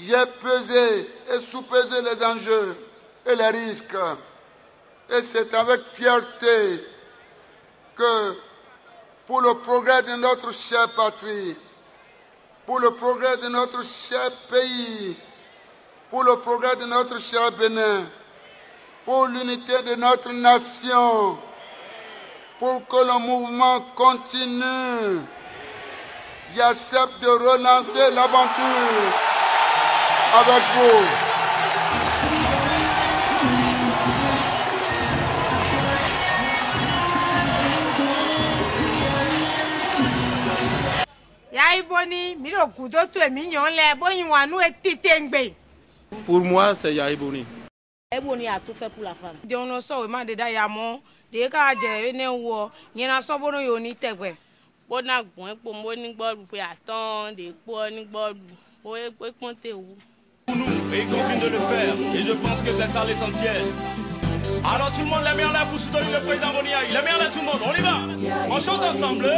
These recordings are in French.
j'ai pesé et sous-pesé les enjeux et les risques. Et c'est avec fierté que pour le progrès de notre chère patrie, pour le progrès de notre cher pays, pour le progrès de notre cher Bénin, pour l'unité de notre nation, pour que le mouvement continue, j'accepte de relancer l'aventure avec vous. Pour moi, c'est Yaïboni. Yaïboni a tout fait pour la femme. Et il continue de le faire. Et je pense que c'est ça l'essentiel. Alors tout le monde, les mains en l'air pour soutenir le président Boni Yayi. Les mains en l'air tout le monde, on y va. On chante ensemble.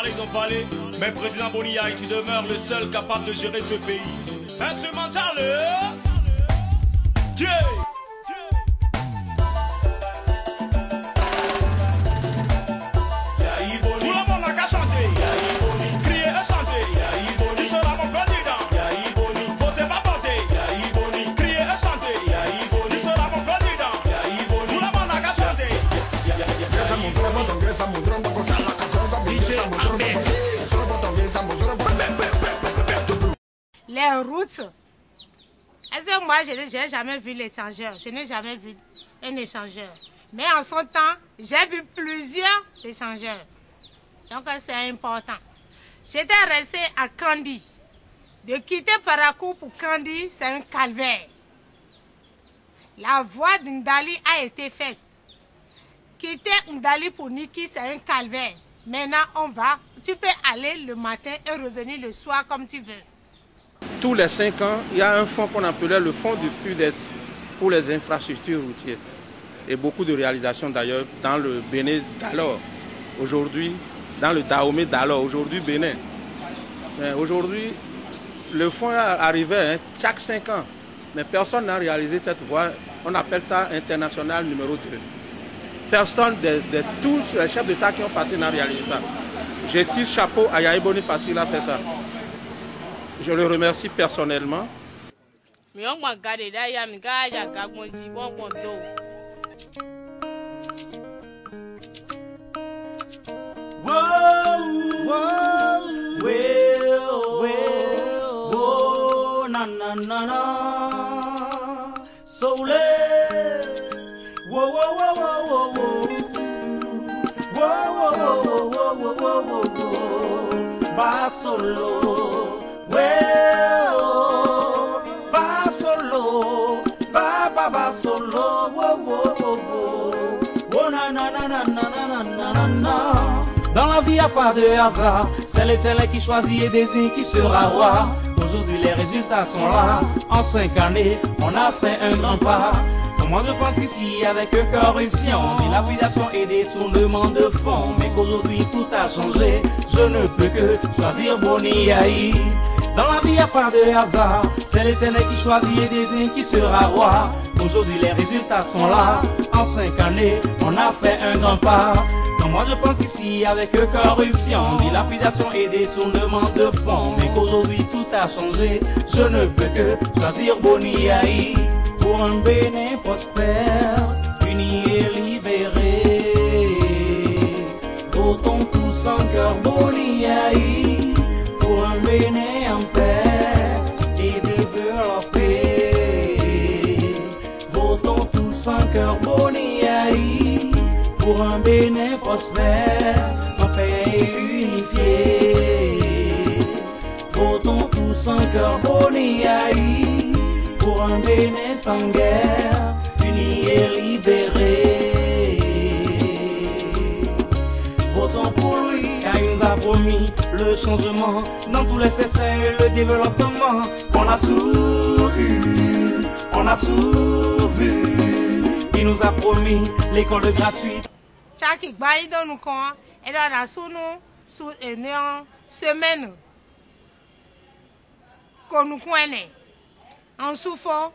Ils ont parlé, mais président Boni Yayi, tu demeures le seul capable de gérer ce pays. Instrumental, Dieu. Tout le monde n'a qu'à chanter. Crier et chanter. Tu seras mon candidat. Votez pas voter. Crier et chanter. Tu seras mon candidat. Tout le monde n'a qu'à chanter. Les routes. Est-ce que moi, je n'ai jamais vu l'échangeur? Je n'ai jamais vu un échangeur. Mais en son temps, j'ai vu plusieurs échangeurs. Donc, c'est important. J'étais resté à Kandi. De quitter Parakou pour Kandi, c'est un calvaire. La voie d'Ndali a été faite. Quitter Ndali pour Niki, c'est un calvaire. Maintenant, tu peux aller le matin et revenir le soir comme tu veux. Tous les 5 ans, il y a un fonds qu'on appelait le fonds du FUDES pour les infrastructures routières. Et beaucoup de réalisations d'ailleurs dans le Bénin d'alors. Aujourd'hui, dans le Dahomey d'alors, aujourd'hui Bénin. Aujourd'hui, le fonds arrivait chaque 5 ans. Mais personne n'a réalisé cette voie. On appelle ça international numéro 2. Personne de tous les chefs d'État qui ont passé n'a réalisé ça. Je tire chapeau à Yaïboni parce qu'il a fait ça. Je le remercie personnellement. Solo, ba solo, ba solo, na na na na na na na. Dans la vie, y a pas de hasard. C'est l'Éternel qui choisit et désigne qui sera roi. Aujourd'hui, les résultats sont là. En 5 années, on a fait un grand pas. Moi je pense qu'ici avec corruption, dilapidation et détournement de fonds, mais qu'aujourd'hui tout a changé, je ne peux que choisir Boni Yayi. Dans la vie y a pas de hasard, c'est l'Éternel qui choisit et désigne qui sera roi. Aujourd'hui les résultats sont là, en 5 années on a fait un grand pas. Non, moi je pense qu'ici avec corruption, dilapidation et détournement de fonds, mais qu'aujourd'hui tout a changé. Je ne peux que choisir Boni Yahi pour un Bénin prospère, uni et libéré. Votons tous en cœur Boni Yahi pour un Bénin en paix et développé. Votons tous en cœur Boni Yahi pour un Bénin prospère, en paix et unifié. Votons tous en cœur Boni Yahi pour un Bénin sans guerre, uni et libéré. Votons pour lui, car il nous a promis le changement dans tous les secteurs et le développement. On a tout eu, on a tout vu. Il nous a promis l'école gratuite. Chaque bail dans nous coin et dans la sous une semaine qu'on nous connaît en souffle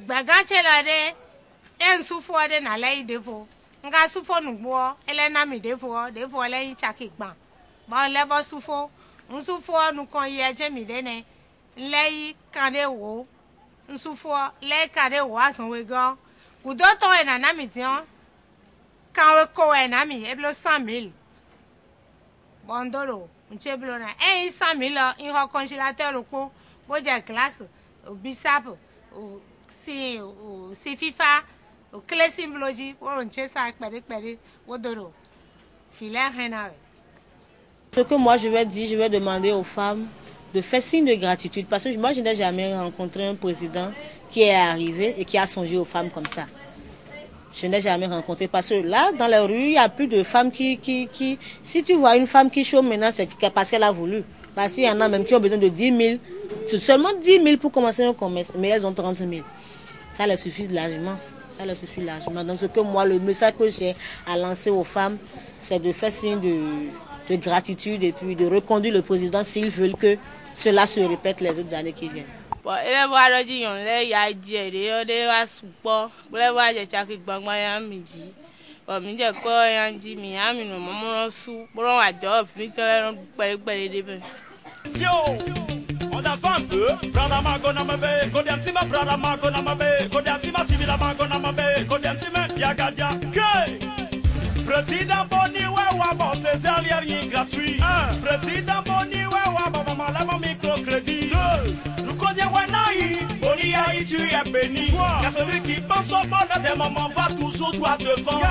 bagage là de en souffle de na lay défaut on a souffle nous bois elle est nami défaut elle chaque ban bon les bas souffle on souffle nous quand y a jamais de lay kande wo on souffle lay kande wo à son regard ou d'autres est na nami tiens quand on est nami et le 100 000 bon dolo on tient blona 100 000 il a congélateur au pot bon j'ai glace au bisap au si FIFA au clé symbologie on tient ça péri au dolo filet rien. Ce que moi je vais dire, je vais demander aux femmes de faire signe de gratitude parce que moi je n'ai jamais rencontré un président qui est arrivé et qui a songé aux femmes comme ça. Je n'ai jamais rencontré parce que là, dans la rue, il n'y a plus de femmes qui... Si tu vois une femme qui chôme maintenant, c'est parce qu'elle a voulu. Parce qu'il y en a même qui ont besoin de 10 000, seulement 10 000 pour commencer un commerce, mais elles ont 30 000. Ça leur suffit largement. Ça leur suffit largement. Donc ce que moi, le message que j'ai à lancer aux femmes, c'est de faire signe de gratitude et puis de reconduire le président s'ils veulent que cela se répète les autres années qui viennent. Bon, il va le dire, il y a des support, il va dire chaque banque à midi. Bon, midi quoi, il dit Miami, nous maman sous, bon à job, Victor, on danse pas un peu. Brada magona mabe, kodiansima brada magona mabe, kodiansima sivila magona mabe, kodiansima yagadia. Président Boni Wewa, bon c'est rien gratuit. Président Boni Wewa, bon maman la microcrédit. Nous connaissons Wenaï, Boni Yahi tu es béni. Car celui qui pense au bonheur des mamans va toujours droit devant.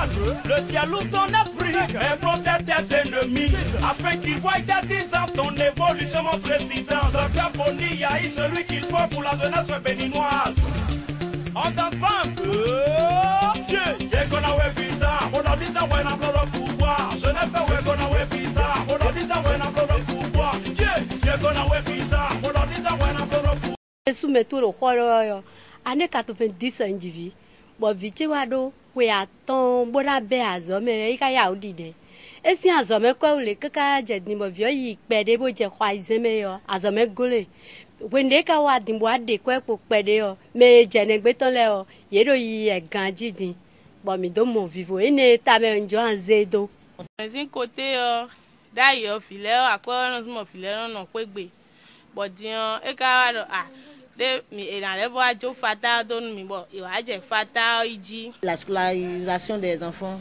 Le ciel où ton esprit et protège tes ennemis. Afin qu'ils voient dès 10 ans ton évolution mon président. Docteur Boni Yahi, celui qu'il faut pour la jeunesse béninoise. On danse pas un peu. Yeah, qu'on a ouais visa. On a dit ça ouais n'a pas le pouvoir. Jeunesse ouais qu'on a ouais visa. On a dit ça ouais n'a pas le pouvoir. Yeah, qu'on a ouais visa. On a dit ça ouais n'a pas le pouvoir. Soumettons le roi année 90 individus. Bon vite wado we aton bona be azome ika ya odide. Esi azome kwa ule kaka jedni mo vio yi pede bo je kwa izeme yo azome gole. Wende ka wa dimbo ade kwa po pede yo me jenegbe ton le o yedo yi egan jidin. Bon mi do mo vivo ene ta me njo anzedo. Ezin côté dayo file akwa no mo file no pegbe. Bodian e ka wa la scolarisation des enfants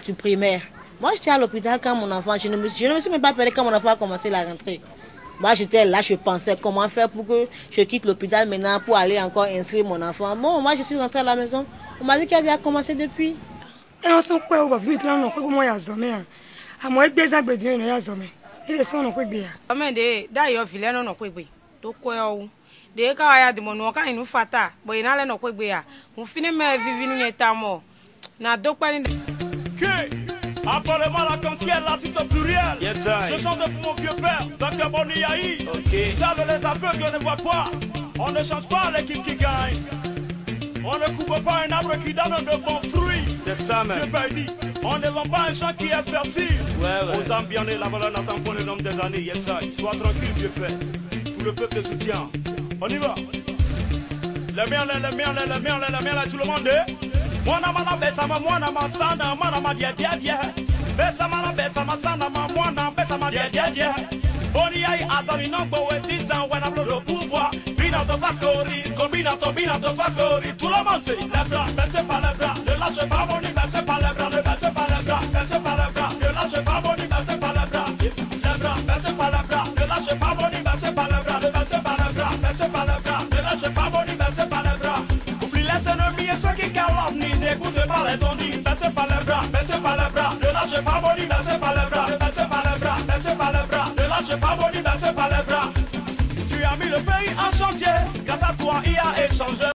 du primaire. Moi j'étais à l'hôpital quand mon enfant, je ne me suis même pas perdu quand mon enfant a commencé la rentrée. Moi j'étais là, je pensais comment faire pour que je quitte l'hôpital maintenant pour aller encore inscrire mon enfant. Bon, moi je suis rentrée à la maison, on m'a dit qu'elle a commencé depuis. Et on s'en quoi, on va venir là, on peut comment y a zombie. À moi des ans, il y a zombie. Il est son on peut bien. Amen de d'ailleurs filet non peut bien. To quoi de ka ya de mono kan inu fata bo ina le no kwegbe ya mo fini me vivi nu netamo na do pa ni appelez-moi la concierge l'artiste au pluriel. Yes, je chante pour mon vieux père Dr Boni Yahi. Okay. Savent les aveugles ne voient pas. On ne change pas l'équipe qui gagne. On ne coupe pas un arbre qui donne de bons fruits. C'est ça même. On ne vend pas un champ qui est fertile. Aux âmes bien nées, la valeur n'attend pas le nombre des années. Yes, sois tranquille vieux père. Tout le peuple te soutient. On y va. Les miens, tout le monde. Mwana mana besa ma mwana masana mana ma dia dia dia. Besa ma sana ma mwana besa ma dia dia dia. Boni ai adori non go e disant when I'm le pouvoir. Binato fascori, combinato fascori. Tout le monde sait lève bras, baissez pas les bras. Ne lâchez pas mon nid, baissez pas les bras, ne baissez pas les bras, baissez pas les bras. Ne lâchez pas mon nid, baissez pas les bras. Les bras, baissez pas les bras. Ne lâchez pas mon nid, baissez pas les bras, ne baissez pas les bras, baissez pas les bras. Ne lâchez pas mon nid, baissez pas les bras. Oublie les ennemis et ceux qui calomnient, n'écoutez pas les ondits. Baissez pas les bras, baissez pas les bras. Ne lâchez pas mon nid, baissez pas les bras, ne baissez pas les bras, baissez pas les bras. Ne lâchez pas mon nid, baissez pas les bras. Tu as mis le pays en chantier, grâce à toi il a échangé.